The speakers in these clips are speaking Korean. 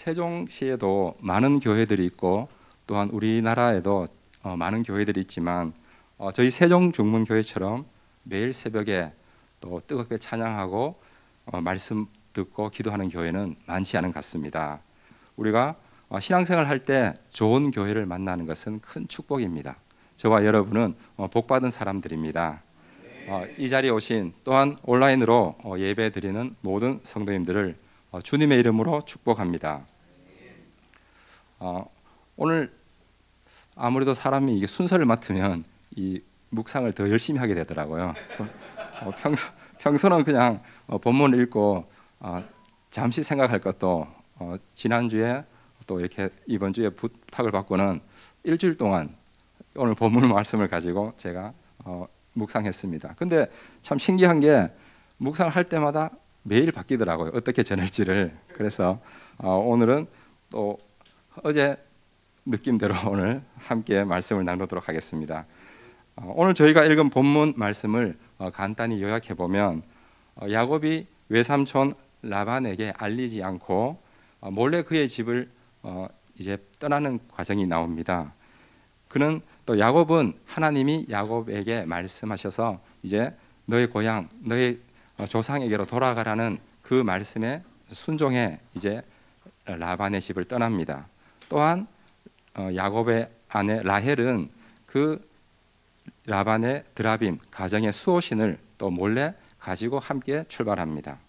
세종시에도 많은 교회들이 있고 또한 우리나라에도 많은 교회들이 있지만 저희 세종중문교회처럼 매일 새벽에 또 뜨겁게 찬양하고 말씀 듣고 기도하는 교회는 많지 않은 것 같습니다. 우리가 신앙생활 할 때 좋은 교회를 만나는 것은 큰 축복입니다. 저와 여러분은 복받은 사람들입니다. 이 자리에 오신 또한 온라인으로 예배 드리는 모든 성도님들을 주님의 이름으로 축복합니다. 오늘 아무래도 사람이 이게 순서를 맡으면 이 묵상을 더 열심히 하게 되더라고요. 평소는 그냥 본문을 읽고 잠시 생각할 것도 지난주에 또 이렇게 이번 주에 부탁을 받고는 일주일 동안 오늘 본문 말씀을 가지고 제가 묵상했습니다. 근데 참 신기한 게 묵상을 할 때마다 매일 바뀌더라고요. 어떻게 전할지를. 그래서 오늘은 또 어제 느낌대로 오늘 함께 말씀을 나누도록 하겠습니다. 오늘 저희가 읽은 본문 말씀을 간단히 요약해 보면 야곱이 외삼촌 라반에게 알리지 않고 몰래 그의 집을 이제 떠나는 과정이 나옵니다. 그는 또 야곱은 하나님이 야곱에게 말씀하셔서 이제 너의 고향, 너의 조상에게로 돌아가라는 그 말씀에 순종해 이제 라반의 집을 떠납니다. 또한 야곱의 아내 라헬은 그 라반의 드라빔 가정의 수호신을 또 몰래 가지고 함께 출발합니다.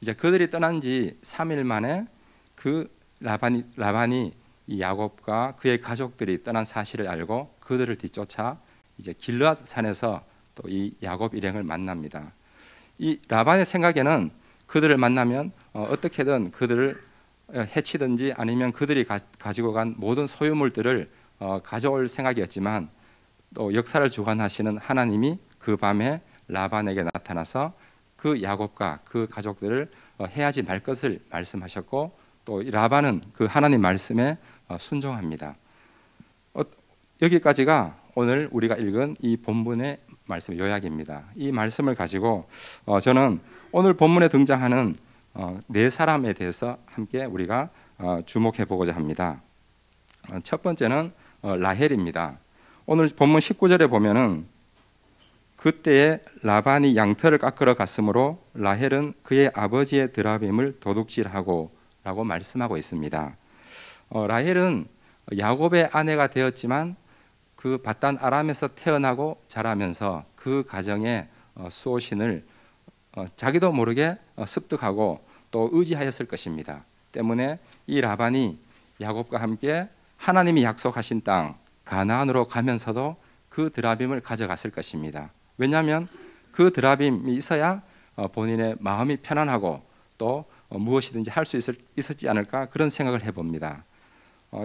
이제 그들이 떠난 지 3일 만에 그 라반이 이 야곱과 그의 가족들이 떠난 사실을 알고 그들을 뒤쫓아 이제 길르앗 산에서 또 이 야곱 일행을 만납니다. 이 라반의 생각에는 그들을 만나면 어떻게든 그들을 해치든지 아니면 그들이 가지고 간 모든 소유물들을 가져올 생각이었지만 또 역사를 주관하시는 하나님이 그 밤에 라반에게 나타나서 그 야곱과 그 가족들을 해하지 말 것을 말씀하셨고 또 라반은 그 하나님 말씀에 순종합니다. 여기까지가 오늘 우리가 읽은 이 본문의 말씀 요약입니다. 이 말씀을 가지고 저는 오늘 본문에 등장하는 네 사람에 대해서 함께 우리가 주목해 보고자 합니다. 첫 번째는 라헬입니다. 오늘 본문 19절에 보면은 그때에 라반이 양털을 깎으러 갔으므로 라헬은 그의 아버지의 드라빔을 도둑질하고 라고 말씀하고 있습니다. 라헬은 야곱의 아내가 되었지만 그 밧단 아람에서 태어나고 자라면서 그 가정의 수호신을 자기도 모르게 습득하고 또 의지하였을 것입니다. 때문에 이 라반이 야곱과 함께 하나님이 약속하신 땅 가나안으로 가면서도 그 드라빔을 가져갔을 것입니다. 왜냐하면 그 드라빔이 있어야 본인의 마음이 편안하고 또 무엇이든지 할 수 있었지 않을까 그런 생각을 해봅니다.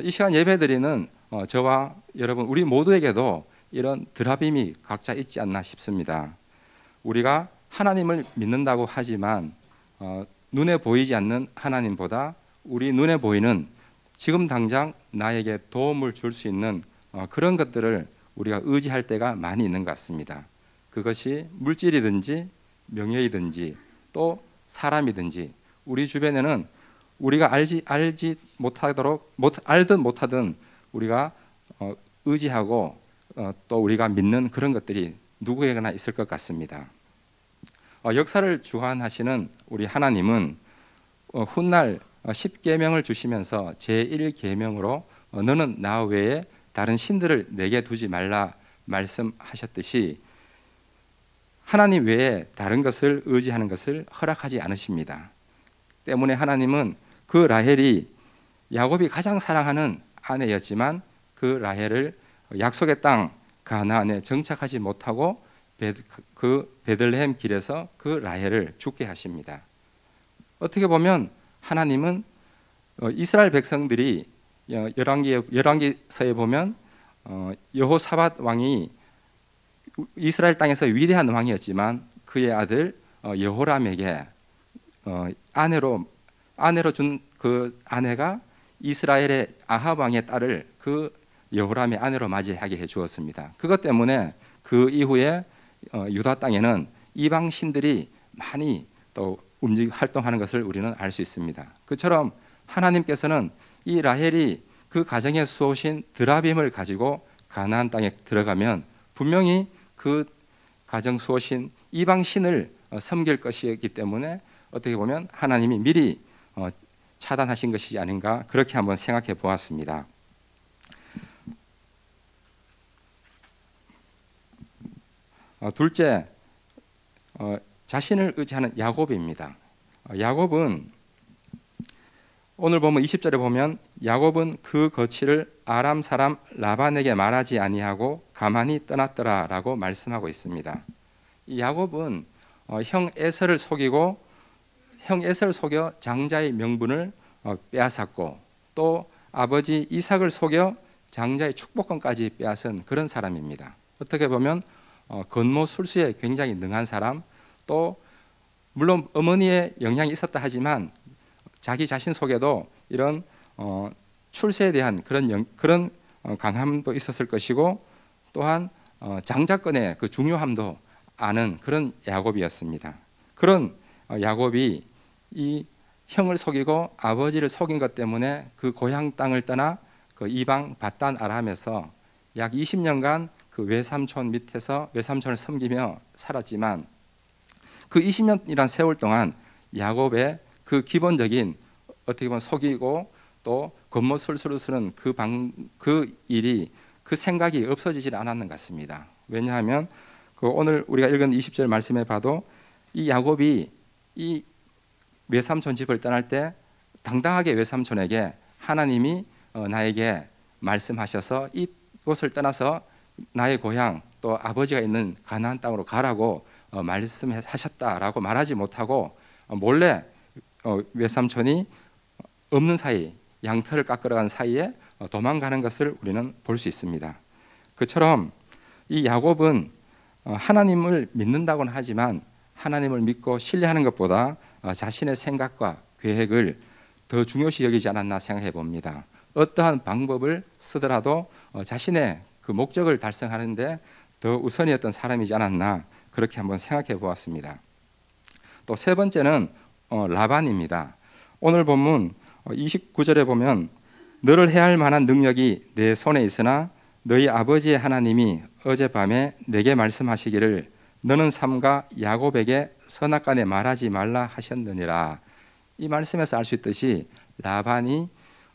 이 시간 예배드리는 저와 여러분 우리 모두에게도 이런 드라빔이 각자 있지 않나 싶습니다. 우리가 하나님을 믿는다고 하지만 눈에 보이지 않는 하나님보다 우리 눈에 보이는 지금 당장 나에게 도움을 줄 수 있는 그런 것들을 우리가 의지할 때가 많이 있는 것 같습니다. 그것이 물질이든지 명예이든지 또 사람이든지 우리 주변에는 우리가 알든 못하든 우리가 의지하고 또 우리가 믿는 그런 것들이 누구에게나 있을 것 같습니다. 역사를 주관하시는 우리 하나님은 훗날 10계명을 주시면서 제1계명으로 너는 나 외에 다른 신들을 내게 두지 말라 말씀하셨듯이 하나님 외에 다른 것을 의지하는 것을 허락하지 않으십니다. 때문에 하나님은 그 라헬이 야곱이 가장 사랑하는 아내였지만 그 라헬을 약속의 땅 가나안에 정착하지 못하고 그 베들레헴 길에서 그 라헬을 죽게 하십니다. 어떻게 보면 하나님은 이스라엘 백성들이 열왕기서에 보면 여호사밧 왕이 이스라엘 땅에서 위대한 왕이었지만 그의 아들 여호람에게 아내로 준 그 아내가 이스라엘의 아합 왕의 딸을 그 여호람의 아내로 맞이하게 해 주었습니다. 그것 때문에 그 이후에 유다 땅에는 이방 신들이 많이 또 활동하는 것을 우리는 알 수 있습니다. 그처럼 하나님께서는 이 라헬이 그 가정에 수오신 드라빔을 가지고 가나안 땅에 들어가면 분명히 그 가정 수오신 이방 신을 섬길 것이기 때문에 어떻게 보면 하나님이 미리 차단하신 것이 아닌가, 그렇게 한번 생각해 보았습니다. 둘째, 자신을 의지하는 야곱입니다. 야곱은 오늘 보면 20절에 보면 야곱은 그 거취를 아람 사람 라반에게 말하지 아니하고 가만히 떠났더라라고 말씀하고 있습니다. 이 야곱은 형 에서를 속이고 형 에서를 속여 장자의 명분을 빼앗았고, 또 아버지 이삭을 속여 장자의 축복권까지 빼앗은 그런 사람입니다. 어떻게 보면 권모술수에 굉장히 능한 사람, 또 물론 어머니의 영향이 있었다 하지만 자기 자신 속에도 이런 출세에 대한 그런 강함도 있었을 것이고, 또한 장자권의 그 중요함도 아는 그런 야곱이었습니다. 그런 야곱이 이 형을 속이고 아버지를 속인 것 때문에 그 고향 땅을 떠나 그 이방 밧단 아람에서 약 20년간 그 외삼촌 밑에서 외삼촌을 섬기며 살았지만, 그 20년이란 세월 동안 야곱의 그 기본적인 어떻게 보면 속이고 또 겉모술수를 쓰는 그 일이, 그 생각이 없어지질 않았는 것 같습니다. 왜냐하면 그 오늘 우리가 읽은 20절 말씀에 봐도 이 야곱이 이 외삼촌 집을 떠날 때 당당하게 외삼촌에게 하나님이 나에게 말씀하셔서 이곳을 떠나서 나의 고향 또 아버지가 있는 가나안 땅으로 가라고 말씀하셨다라고 말하지 못하고 몰래 외삼촌이 없는 사이, 양털을 깎으러 간 사이에 도망가는 것을 우리는 볼 수 있습니다. 그처럼 이 야곱은 하나님을 믿는다고는 하지만 하나님을 믿고 신뢰하는 것보다 자신의 생각과 계획을 더 중요시 여기지 않았나 생각해 봅니다. 어떠한 방법을 쓰더라도 자신의 그 목적을 달성하는데 더 우선이었던 사람이지 않았나, 그렇게 한번 생각해 보았습니다. 또 세 번째는 라반입니다. 오늘 본문 29절에 보면 너를 해할 만한 능력이 내 손에 있으나 너희 아버지의 하나님이 어젯밤에 내게 말씀하시기를 너는 삼가 야곱에게 선악간에 말하지 말라 하셨느니라. 이 말씀에서 알 수 있듯이 라반이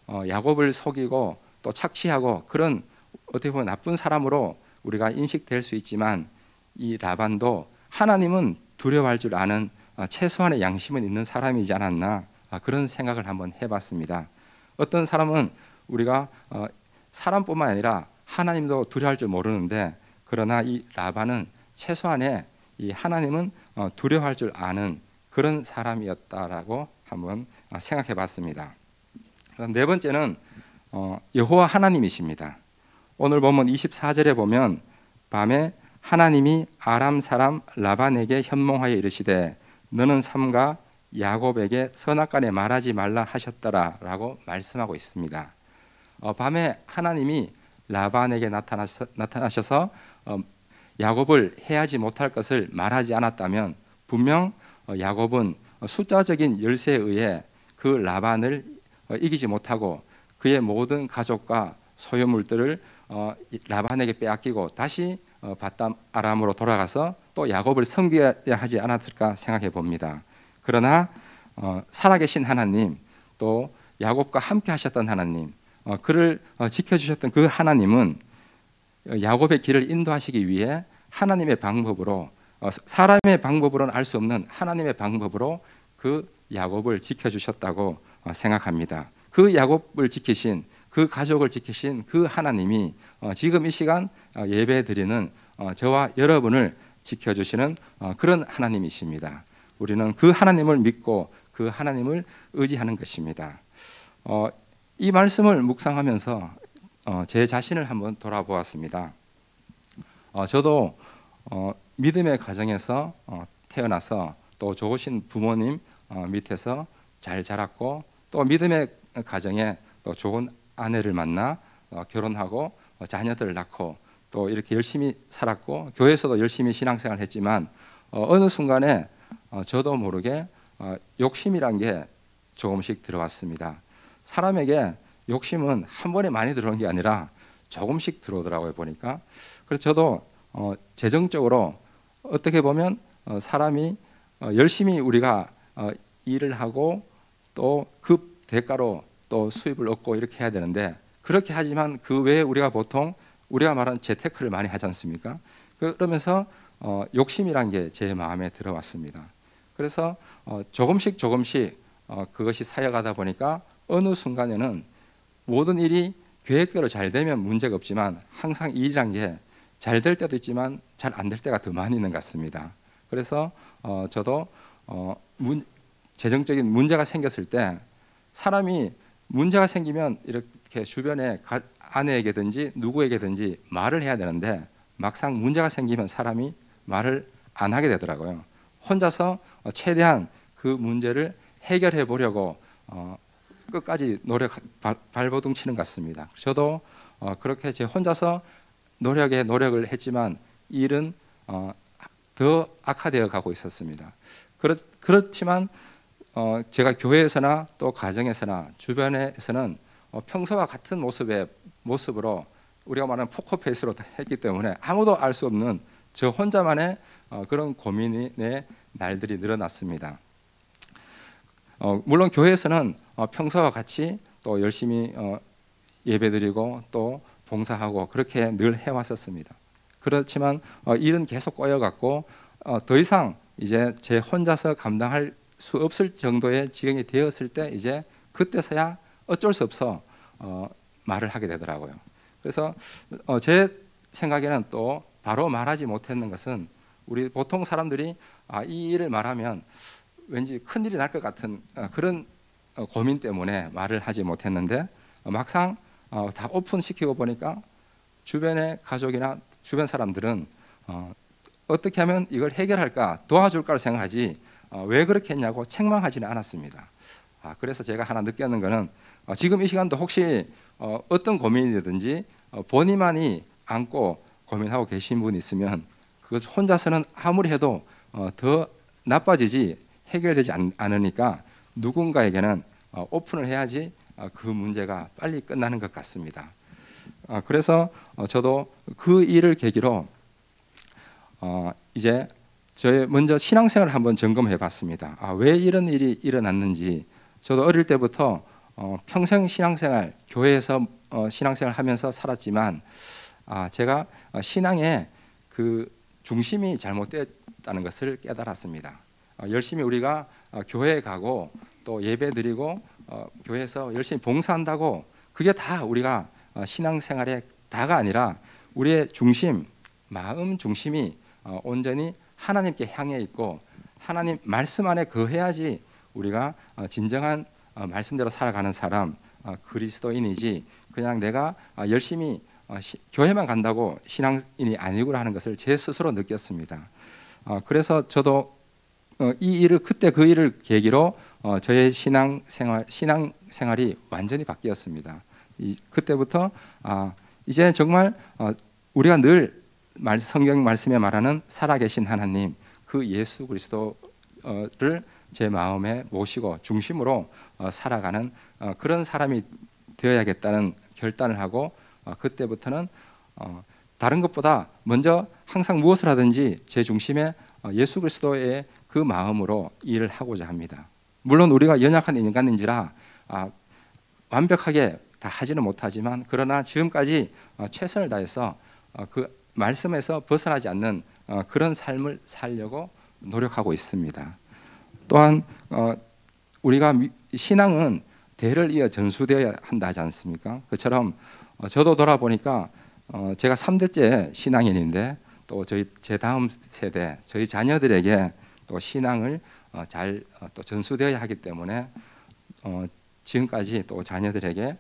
야곱을 속이고 또 착취하고 그런 어떻게 보면 나쁜 사람으로 우리가 인식될 수 있지만, 이 라반도 하나님은 두려워할 줄 아는 최소한의 양심은 있는 사람이지 않았나, 그런 생각을 한번 해봤습니다. 어떤 사람은 우리가 사람뿐만 아니라 하나님도 두려워할 줄 모르는데, 그러나 이 라반은 최소한의 이 하나님은 두려워할 줄 아는 그런 사람이었다라고 한번 생각해봤습니다. 그다음 네 번째는 여호와 하나님이십니다. 오늘 보면 24절에 보면 밤에 하나님이 아람 사람 라반에게 현몽하여 이르시되 너는 삼가 야곱에게 선악간에 말하지 말라 하셨더라라고 말씀하고 있습니다. 밤에 하나님이 라반에게 나타나셔서 야곱을 해하지 못할 것을 말하지 않았다면 분명 야곱은 숫자적인 열세에 의해 그 라반을 이기지 못하고 그의 모든 가족과 소유물들을 라반에게 빼앗기고 다시 밧단 아람으로 돌아가서 또 야곱을 섬겨야 하지 않았을까 생각해 봅니다. 그러나 살아계신 하나님, 또 야곱과 함께 하셨던 하나님, 그를 지켜주셨던 그 하나님은 야곱의 길을 인도하시기 위해 하나님의 방법으로, 사람의 방법으로는 알 수 없는 하나님의 방법으로 그 야곱을 지켜주셨다고 생각합니다. 그 야곱을 지키신, 그 가족을 지키신 그 하나님이 지금 이 시간 예배 드리는 저와 여러분을 지켜주시는 그런 하나님이십니다. 우리는 그 하나님을 믿고 그 하나님을 의지하는 것입니다. 이 말씀을 묵상하면서 제 자신을 한번 돌아보았습니다. 저도 믿음의 가정에서 태어나서 또 좋으신 부모님 밑에서 잘 자랐고, 또 믿음의 가정에 또 좋은 아내를 만나 결혼하고 자녀들을 낳고 또 이렇게 열심히 살았고, 교회에서도 열심히 신앙생활을 했지만 어느 순간에 저도 모르게 욕심이란 게 조금씩 들어왔습니다. 사람에게 욕심은 한 번에 많이 들어오는 게 아니라 조금씩 들어오더라고요, 보니까. 그래서 저도 재정적으로 어떻게 보면 사람이 열심히 우리가 일을 하고 또 그 대가로 또 수입을 얻고 이렇게 해야 되는데, 그렇게 하지만 그 외에 우리가 보통 우리가 말하는 재테크를 많이 하지 않습니까? 그러면서 욕심이란 게 제 마음에 들어왔습니다. 그래서 조금씩 그것이 쌓여가다 보니까 어느 순간에는 모든 일이 계획대로 잘 되면 문제가 없지만 항상 일이란 게 잘 될 때도 있지만 잘 안 될 때가 더 많이 있는 것 같습니다. 그래서 저도 재정적인 문제가 생겼을 때, 사람이 문제가 생기면 이렇게 주변에 아내에게든지 누구에게든지 말을 해야 되는데, 막상 문제가 생기면 사람이 말을 안 하게 되더라고요. 혼자서 최대한 그 문제를 해결해 보려고 끝까지 발버둥 치는 것 같습니다. 저도 그렇게 제 혼자서 노력을 했지만 일은 더 악화되어 가고 있었습니다. 그렇지만 제가 교회에서나 또 가정에서나 주변에서는 평소와 같은 모습으로 우리가 말하는 포커페이스로 했기 때문에 아무도 알 수 없는 저 혼자만의 그런 고민의 날들이 늘어났습니다. 물론 교회에서는 평소와 같이 또 열심히 예배드리고 또 봉사하고 그렇게 늘 해왔었습니다. 그렇지만 일은 계속 꼬여갔고 더 이상 이제 제 혼자서 감당할 수 없을 정도의 지경이 되었을 때, 이제 그때서야 어쩔 수 없어 말을 하게 되더라고요. 그래서 제 생각에는 또 바로 말하지 못했는 것은, 우리 보통 사람들이 이 일을 말하면 왠지 큰일이 날 것 같은 그런 고민 때문에 말을 하지 못했는데, 막상 다 오픈시키고 보니까 주변의 가족이나 주변 사람들은 어떻게 하면 이걸 해결할까, 도와줄까를 생각하지 왜 그렇게 했냐고 책망하지는 않았습니다. 그래서 제가 하나 느꼈는 거는, 지금 이 시간도 혹시 어떤 고민이든지 본인만이 안고 고민하고 계신 분이 있으면, 그것 혼자서는 아무리 해도 더 나빠지지 해결되지 않으니까 누군가에게는 오픈을 해야지 그 문제가 빨리 끝나는 것 같습니다. 그래서 저도 그 일을 계기로 이제 저의 먼저 신앙생활을 한번 점검해 봤습니다. 왜 이런 일이 일어났는지. 저도 어릴 때부터 평생 신앙생활, 교회에서 신앙생활을 하면서 살았지만 제가 신앙의 그 중심이 잘못되었다는 것을 깨달았습니다. 열심히 우리가 교회에 가고 또 예배 드리고 교회에서 열심히 봉사한다고 그게 다 우리가 신앙생활의 다가 아니라, 우리의 중심, 마음 중심이 온전히 하나님께 향해 있고 하나님 말씀 안에 거해야지 우리가 진정한 말씀대로 살아가는 사람, 그리스도인이지, 그냥 내가 열심히 교회만 간다고 신앙인이 아니구나 하는 것을 제 스스로 느꼈습니다. 그래서 저도 이 일을, 그때 그 일을 계기로 저의 신앙생활이 완전히 바뀌었습니다. 그때부터 이제 정말 우리가 늘 성경 말씀에 말하는 살아계신 하나님, 그 예수 그리스도를 제 마음에 모시고 중심으로 살아가는 그런 사람이 되어야겠다는 결단을 하고, 그때부터는 다른 것보다 먼저 항상 무엇을 하든지 제 중심에 예수 그리스도의 그 마음으로 일을 하고자 합니다. 물론 우리가 연약한 인간인지라 완벽하게 다 하지는 못하지만, 그러나 지금까지 최선을 다해서 그 말씀에서 벗어나지 않는 그런 삶을 살려고 노력하고 있습니다. 또한 우리가 신앙은 대를 이어 전수되어야 한다 하지 않습니까? 그처럼 저도 돌아보니까 제가 3대째 신앙인인데, 또 제 다음 세대, 저희 자녀들에게 또 신앙을 잘 또 전수되어야 하기 때문에 지금까지 또 자녀들에게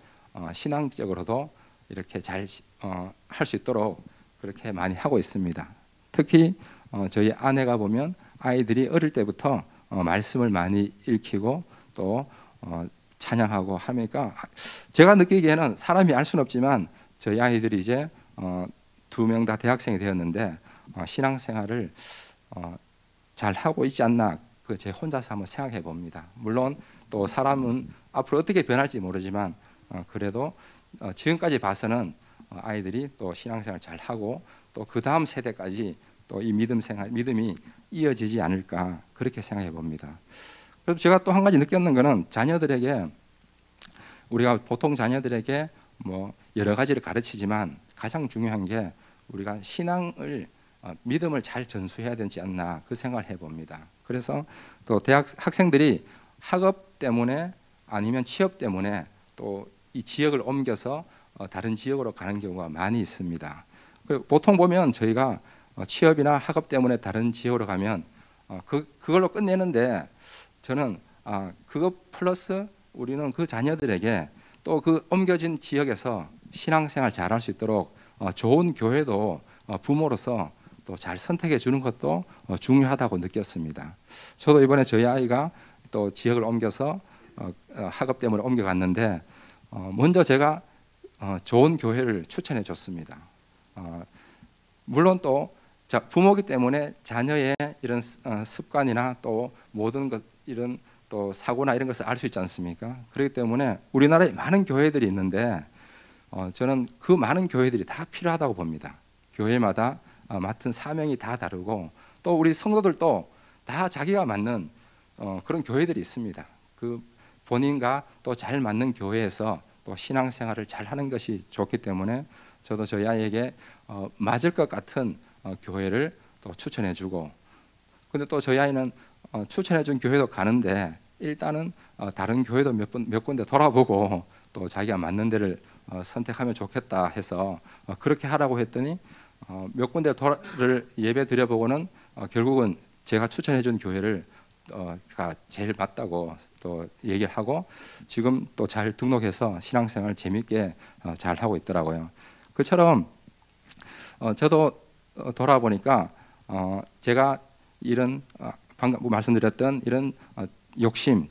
신앙적으로도 이렇게 잘 할 수 있도록 그렇게 많이 하고 있습니다. 특히 저희 아내가 보면 아이들이 어릴 때부터 말씀을 많이 읽히고 또 찬양하고 하니까, 제가 느끼기에는 사람이 알 수는 없지만 저희 아이들이 이제 2명 다 대학생이 되었는데 신앙생활을 잘 하고 있지 않나, 제 혼자서 한번 생각해 봅니다. 물론 또 사람은 앞으로 어떻게 변할지 모르지만 그래도 지금까지 봐서는 아이들이 또 신앙생활 잘 하고 또 그 다음 세대까지 또 이 믿음이 이어지지 않을까 그렇게 생각해 봅니다. 그래서 제가 또 한 가지 느꼈는 거는 자녀들에게 우리가 보통 자녀들에게 뭐 여러 가지를 가르치지만 가장 중요한 게 우리가 신앙을 믿음을 잘 전수해야 되지 않나 그 생각을 해봅니다. 그래서 또 대학 학생들이 학업 때문에 아니면 취업 때문에 또 이 지역을 옮겨서 다른 지역으로 가는 경우가 많이 있습니다. 보통 보면 저희가 취업이나 학업 때문에 다른 지역으로 가면 그걸로 끝내는데 저는 그것 플러스 우리는 그 자녀들에게 또 그 옮겨진 지역에서 신앙생활 잘할 수 있도록 좋은 교회도 부모로서 또 잘 선택해 주는 것도 중요하다고 느꼈습니다. 저도 이번에 저희 아이가 또 지역을 옮겨서 학업 때문에 옮겨갔는데 먼저 제가 좋은 교회를 추천해 줬습니다. 물론 또 부모기 때문에 자녀의 이런 습관이나 또 모든 것 이런 또 사고나 이런 것을 알 수 있지 않습니까? 그렇기 때문에 우리나라에 많은 교회들이 있는데 저는 그 많은 교회들이 다 필요하다고 봅니다. 교회마다 맡은 사명이 다 다르고 또 우리 성도들도 다 자기가 맞는 그런 교회들이 있습니다. 그 본인과 또 잘 맞는 교회에서 또 신앙생활을 잘 하는 것이 좋기 때문에 저도 저희 아이에게 맞을 것 같은 교회를 또 추천해주고 근데 또 저희 아이는 추천해준 교회도 가는데 일단은 다른 교회도 몇 군데 돌아보고 또 자기가 맞는 데를 선택하면 좋겠다 해서 그렇게 하라고 했더니 몇 군데를 예배 드려보고는 결국은 제가 추천해준 교회를 가 제일 맞다고 또 얘기를 하고 지금 또 잘 등록해서 신앙생활 재밌게 잘 하고 있더라고요. 그처럼 저도 돌아보니까 제가 이런 방금 말씀드렸던 이런 욕심,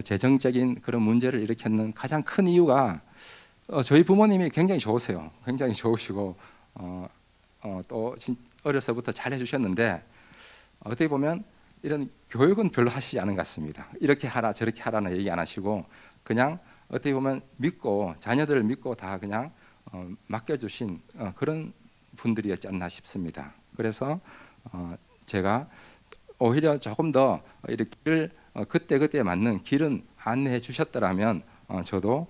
재정적인 그런 문제를 일으켰는 가장 큰 이유가 저희 부모님이 굉장히 좋으세요. 굉장히 좋으시고 또 어려서부터 잘 해주셨는데 어떻게 보면 이런 교육은 별로 하시지 않은 것 같습니다. 이렇게 하라 저렇게 하라는 얘기 안 하시고 그냥 어떻게 보면 믿고 자녀들을 믿고 다 그냥 맡겨주신 그런 분들이었지 않나 싶습니다. 그래서 제가 오히려 조금 더 이렇게 그때 맞는 길은 안내해 주셨더라면 저도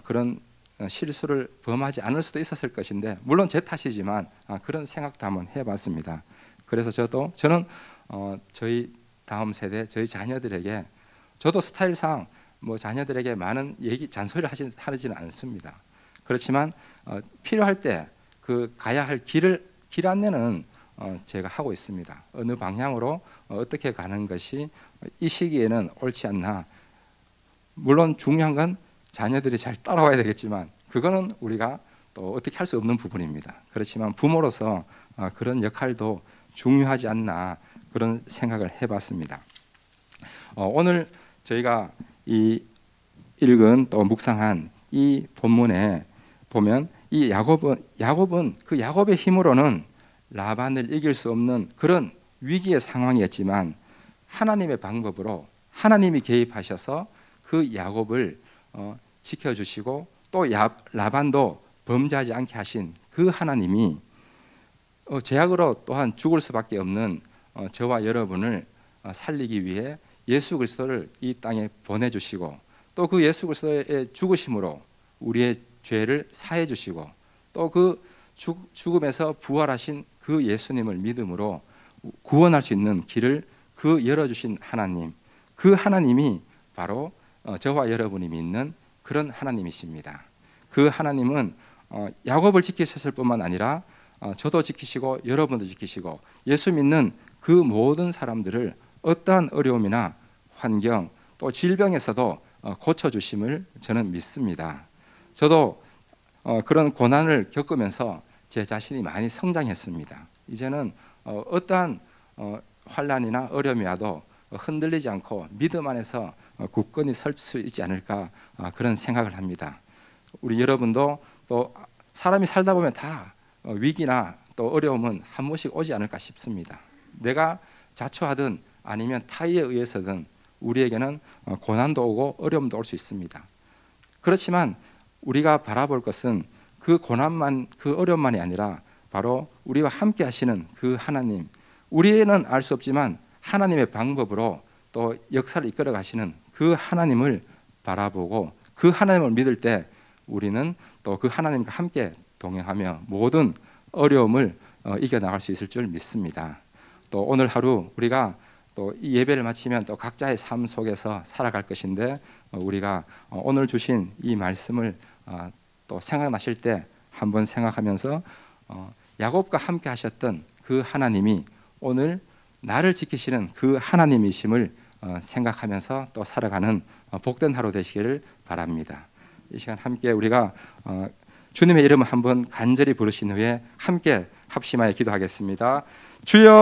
그런 실수를 범하지 않을 수도 있었을 것인데 물론 제 탓이지만 그런 생각도 한번 해봤습니다. 그래서 저는 저희 다음 세대 저희 자녀들에게 저도 스타일상 뭐 자녀들에게 많은 잔소리를 하지는 않습니다. 그렇지만 필요할 때 그 가야 할 길 안내는 제가 하고 있습니다. 어느 방향으로 어떻게 가는 것이 이 시기에는 옳지 않나. 물론 중요한 건 자녀들이 잘 따라와야 되겠지만 그거는 우리가 또 어떻게 할 수 없는 부분입니다. 그렇지만 부모로서 그런 역할도 중요하지 않나 그런 생각을 해봤습니다. 오늘 저희가 이 읽은 또 묵상한 이 본문에 보면 이 야곱은 그 야곱의 힘으로는 라반을 이길 수 없는 그런 위기의 상황이었지만 하나님의 방법으로 하나님이 개입하셔서 그 야곱을 지켜주시고 또 라반도 범죄하지 않게 하신 그 하나님이 죄악으로 또한 죽을 수밖에 없는 저와 여러분을 살리기 위해 예수 그리스도를 이 땅에 보내주시고 또 그 예수 그리스도의 죽으심으로 우리의 죄를 사해 주시고 또 그 죽음에서 부활하신 그 예수님을 믿음으로 구원할 수 있는 길을 그 열어주신 하나님, 그 하나님이 바로 저와 여러분이 믿는 그런 하나님이십니다. 그 하나님은 야곱을 지키셨을 뿐만 아니라 저도 지키시고 여러분도 지키시고 예수 믿는 그 모든 사람들을 어떠한 어려움이나 환경 또 질병에서도 고쳐주심을 저는 믿습니다. 저도 그런 고난을 겪으면서 제 자신이 많이 성장했습니다. 이제는 어떠한 환난이나 어려움이 와도 흔들리지 않고 믿음 안에서 굳건히 설 수 있지 않을까 그런 생각을 합니다. 우리 여러분도 또 사람이 살다 보면 다 위기나 또 어려움은 한 번씩 오지 않을까 싶습니다. 내가 자초하든 아니면 타의에 의해서든 우리에게는 고난도 오고 어려움도 올 수 있습니다. 그렇지만 우리가 바라볼 것은 그 고난만, 그 어려움만이 아니라 바로 우리와 함께 하시는 그 하나님, 우리는 알 수 없지만 하나님의 방법으로 또 역사를 이끌어 가시는 그 하나님을 바라보고 그 하나님을 믿을 때 우리는 또 그 하나님과 함께 동행하며 모든 어려움을 이겨나갈 수 있을 줄 믿습니다. 또 오늘 하루 우리가 또 이 예배를 마치면 또 각자의 삶 속에서 살아갈 것인데 우리가 오늘 주신 이 말씀을 또 생각나실 때 한번 생각하면서 야곱과 함께 하셨던 그 하나님이 오늘 나를 지키시는 그 하나님이심을 생각하면서 또 살아가는 복된 하루 되시기를 바랍니다. 이 시간 함께 우리가 주님의 이름을 한번 간절히 부르신 후에 함께 합심하여 기도하겠습니다. 주여!